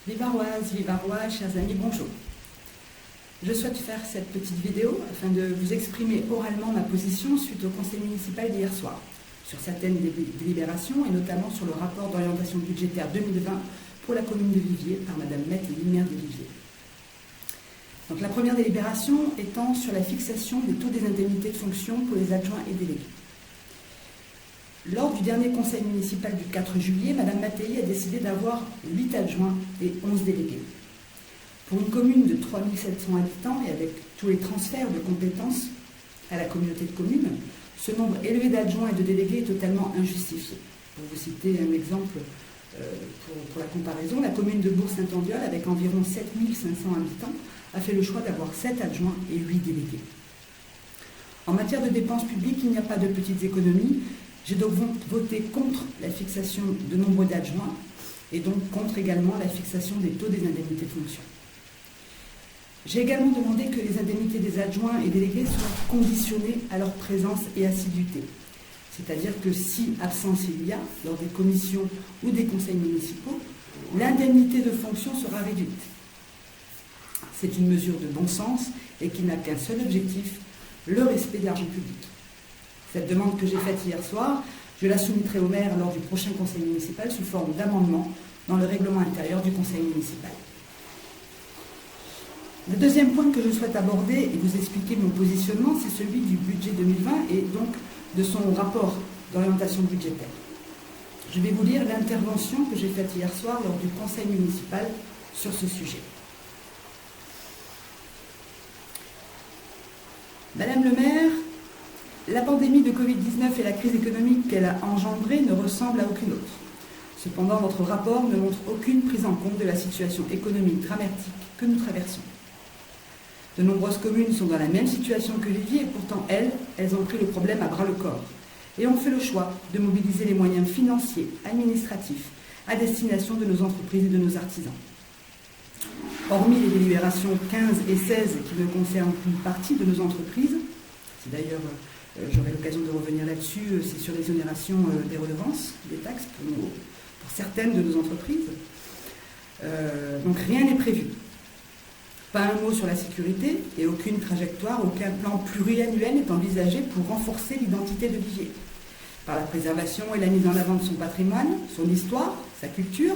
Vivaroises, Vivarois, chers amis, bonjour. Je souhaite faire cette petite vidéo afin de vous exprimer oralement ma position suite au conseil municipal d'hier soir sur certaines délibérations et notamment sur le rapport d'orientation budgétaire 2020 pour la commune de Viviers par Madame Met et maire de Viviers. Donc la première délibération étant sur la fixation des taux des indemnités de fonction pour les adjoints et délégués. Lors du dernier conseil municipal du 4 juillet, Mme Mattei a décidé d'avoir 8 adjoints et 11 délégués. Pour une commune de 3700 habitants et avec tous les transferts de compétences à la communauté de communes, ce nombre élevé d'adjoints et de délégués est totalement injustifié. Pour vous citer un exemple pour la comparaison, la commune de Bourg-Saint-Andéol, avec environ 7500 habitants, a fait le choix d'avoir 7 adjoints et 8 délégués. En matière de dépenses publiques, il n'y a pas de petites économies. J'ai donc voté contre la fixation de nombre d'adjoints et donc contre également la fixation des taux des indemnités de fonction. J'ai également demandé que les indemnités des adjoints et délégués soient conditionnées à leur présence et assiduité. C'est-à-dire que si absence il y a lors des commissions ou des conseils municipaux, l'indemnité de fonction sera réduite. C'est une mesure de bon sens et qui n'a qu'un seul objectif, le respect de l'argent public. Cette demande que j'ai faite hier soir, je la soumettrai au maire lors du prochain conseil municipal sous forme d'amendement dans le règlement intérieur du conseil municipal. Le deuxième point que je souhaite aborder et vous expliquer mon positionnement, c'est celui du budget 2020 et donc de son rapport d'orientation budgétaire. Je vais vous lire l'intervention que j'ai faite hier soir lors du conseil municipal sur ce sujet. Madame le maire, la pandémie de Covid-19 et la crise économique qu'elle a engendrée ne ressemblent à aucune autre. Cependant, votre rapport ne montre aucune prise en compte de la situation économique dramatique que nous traversons. De nombreuses communes sont dans la même situation que Viviers et pourtant, elles ont pris le problème à bras-le-corps et ont fait le choix de mobiliser les moyens financiers, administratifs, à destination de nos entreprises et de nos artisans. Hormis les délibérations 15 et 16 qui ne concernent qu'une partie de nos entreprises, c'est d'ailleurs, j'aurai l'occasion de revenir là-dessus, c'est sur l'exonération des redevances, des taxes pour certaines de nos entreprises. Donc rien n'est prévu. Pas un mot sur la sécurité et aucune trajectoire, aucun plan pluriannuel n'est envisagé pour renforcer l'identité de Viviers. Par la préservation et la mise en avant de son patrimoine, son histoire, sa culture,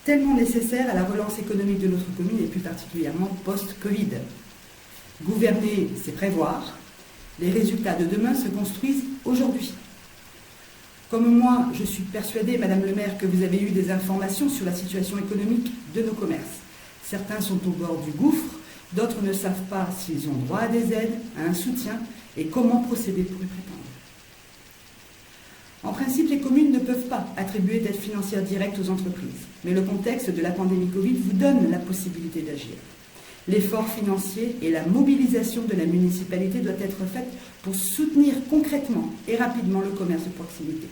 tellement nécessaire à la relance économique de notre commune et plus particulièrement post-Covid. Gouverner, c'est prévoir. Les résultats de demain se construisent aujourd'hui. Comme moi, je suis persuadée, Madame le maire, que vous avez eu des informations sur la situation économique de nos commerces. Certains sont au bord du gouffre, d'autres ne savent pas s'ils ont droit à des aides, à un soutien et comment procéder pour y prétendre. En principe, les communes ne peuvent pas attribuer d'aide financière directe aux entreprises, mais le contexte de la pandémie Covid vous donne la possibilité d'agir. L'effort financier et la mobilisation de la municipalité doivent être faits pour soutenir concrètement et rapidement le commerce de proximité.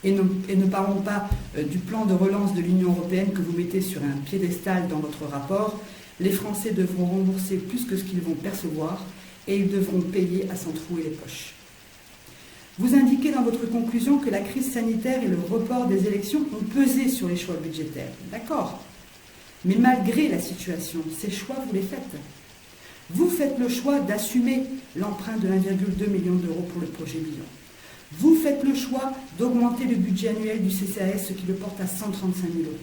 Et ne parlons pas du plan de relance de l'Union européenne que vous mettez sur un piédestal dans votre rapport. Les Français devront rembourser plus que ce qu'ils vont percevoir et ils devront payer à s'en trouer les poches. Vous indiquez dans votre conclusion que la crise sanitaire et le report des élections ont pesé sur les choix budgétaires. D'accord. Mais malgré la situation, ces choix, vous les faites. Vous faites le choix d'assumer l'emprunt de 1,2 million d'euros pour le projet Billon. Vous faites le choix d'augmenter le budget annuel du CCAS, ce qui le porte à 135 000 euros.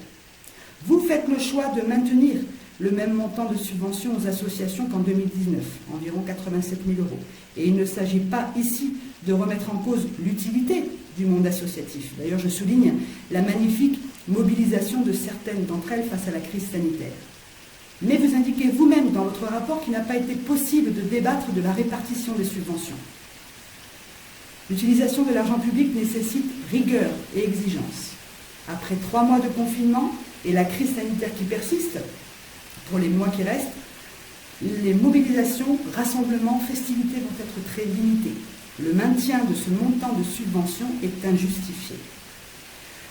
Vous faites le choix de maintenir le même montant de subvention aux associations qu'en 2019, environ 87 000 euros. Et il ne s'agit pas ici de remettre en cause l'utilité du monde associatif. D'ailleurs, je souligne la magnifique mobilisation de certaines d'entre elles face à la crise sanitaire. Mais vous indiquez vous-même dans votre rapport qu'il n'a pas été possible de débattre de la répartition des subventions. L'utilisation de l'argent public nécessite rigueur et exigence. Après 3 mois de confinement et la crise sanitaire qui persiste, pour les mois qui restent, les mobilisations, rassemblements, festivités vont être très limitées. Le maintien de ce montant de subvention est injustifié.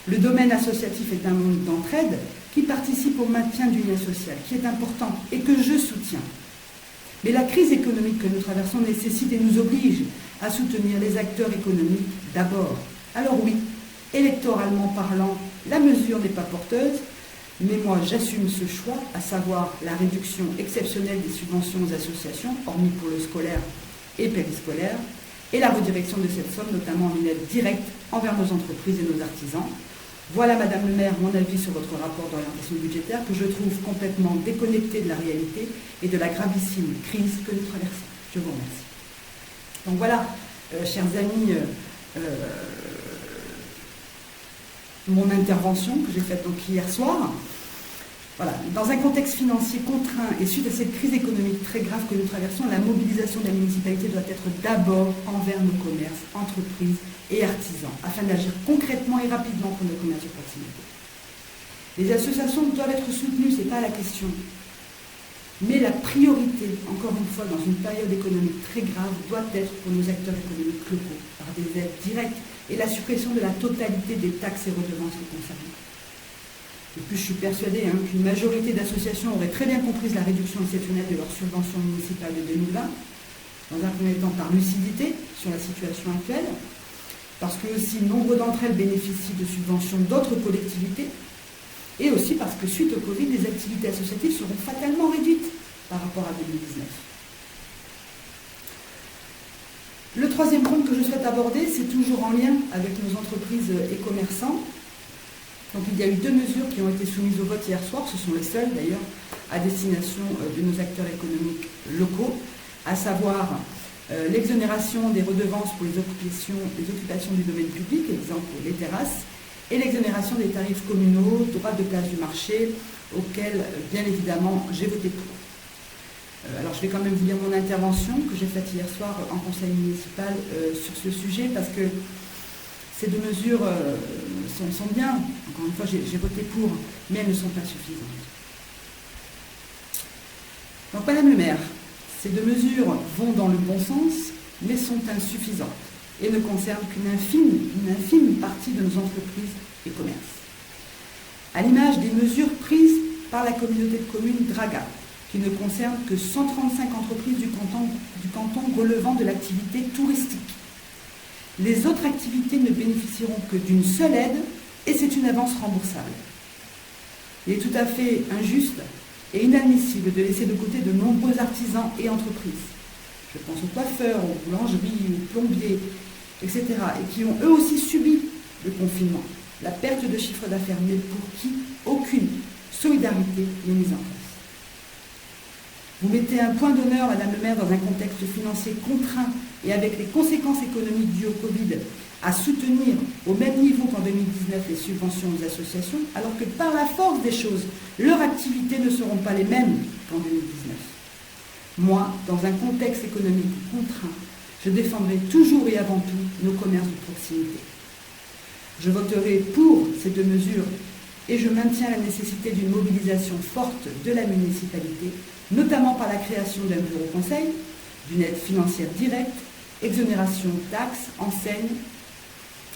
Le domaine associatif est un monde d'entraide qui participe au maintien du lien social, qui est important et que je soutiens. Mais la crise économique que nous traversons nécessite et nous oblige à soutenir les acteurs économiques d'abord. Alors oui, électoralement parlant, la mesure n'est pas porteuse, Mais moi, j'assume ce choix, à savoir la réduction exceptionnelle des subventions aux associations, hormis pour le scolaire et périscolaire, et la redirection de cette somme, notamment en une aide directe envers nos entreprises et nos artisans. Voilà, Madame le maire, mon avis sur votre rapport d'orientation budgétaire que je trouve complètement déconnecté de la réalité et de la gravissime crise que nous traversons. Je vous remercie. Donc voilà, chers amis, mon intervention que j'ai faite donc hier soir. Voilà. Dans un contexte financier contraint et suite à cette crise économique très grave que nous traversons, la mobilisation de la municipalité doit être d'abord envers nos commerces, entreprises et artisans, afin d'agir concrètement et rapidement pour nos commerces de proximité. Les associations doivent être soutenues, ce n'est pas la question. Mais la priorité, encore une fois, dans une période économique très grave, doit être pour nos acteurs économiques locaux, par des aides directes et la suppression de la totalité des taxes et redevances les concernant. Et puis je suis persuadée qu'une majorité d'associations aurait très bien compris la réduction exceptionnelle de leurs subventions municipales de 2020, dans un premier temps par lucidité sur la situation actuelle, parce que aussi nombre d'entre elles bénéficient de subventions d'autres collectivités, et aussi parce que suite au Covid, les activités associatives seront fatalement réduites par rapport à 2019. Le troisième point que je souhaite aborder, c'est toujours en lien avec nos entreprises et commerçants. Donc il y a eu 2 mesures qui ont été soumises au vote hier soir, ce sont les seules d'ailleurs, à destination de nos acteurs économiques locaux, à savoir l'exonération des redevances pour les occupations du domaine public, exemple les terrasses, et l'exonération des tarifs communaux, droit de place du marché, auxquels, bien évidemment, j'ai voté pour. Alors, je vais quand même vous lire mon intervention que j'ai faite hier soir en conseil municipal sur ce sujet, parce que ces 2 mesures sont bien. Encore une fois, j'ai voté pour, mais elles ne sont pas suffisantes. Donc, Madame le maire, ces 2 mesures vont dans le bon sens, mais sont insuffisantes et ne concernent qu'une infime partie de nos entreprises et commerces. À l'image des mesures prises par la communauté de communes Draga, qui ne concerne que 135 entreprises du canton relevant de l'activité touristique. Les autres activités ne bénéficieront que d'une seule aide et c'est une avance remboursable. Il est tout à fait injuste et inadmissible de laisser de côté de nombreux artisans et entreprises. Je pense aux coiffeurs, aux boulangeries, aux plombiers, etc. et qui ont eux aussi subi le confinement, la perte de chiffre d'affaires, mais pour qui aucune solidarité n'est mise en place. Vous mettez un point d'honneur, Madame le maire, dans un contexte financier contraint et avec les conséquences économiques dues au Covid, à soutenir au même niveau qu'en 2019 les subventions aux associations, alors que par la force des choses, leurs activités ne seront pas les mêmes qu'en 2019. Moi, dans un contexte économique contraint, je défendrai toujours et avant tout nos commerces de proximité. Je voterai pour ces 2 mesures et je maintiens la nécessité d'une mobilisation forte de la municipalité, notamment par la création d'un bureau conseil, d'une aide financière directe, exonération de taxes, enseignes,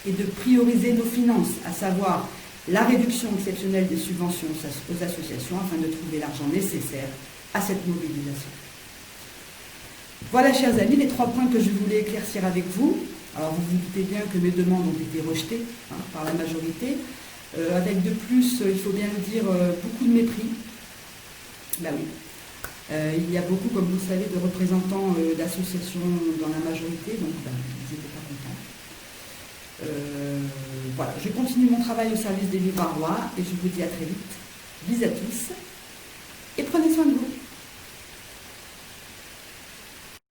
et de prioriser nos finances, à savoir la réduction exceptionnelle des subventions aux associations afin de trouver l'argent nécessaire à cette mobilisation. Voilà, chers amis, les 3 points que je voulais éclaircir avec vous. Alors, vous vous doutez bien que mes demandes ont été rejetées par la majorité, avec de plus, il faut bien le dire, beaucoup de mépris. Ben oui. Il y a beaucoup, comme vous le savez, de représentants d'associations dans la majorité, donc ils n'étaient pas contents. Voilà, je continue mon travail au service des Vivarois et je vous dis à très vite. Bisous à tous et prenez soin de vous.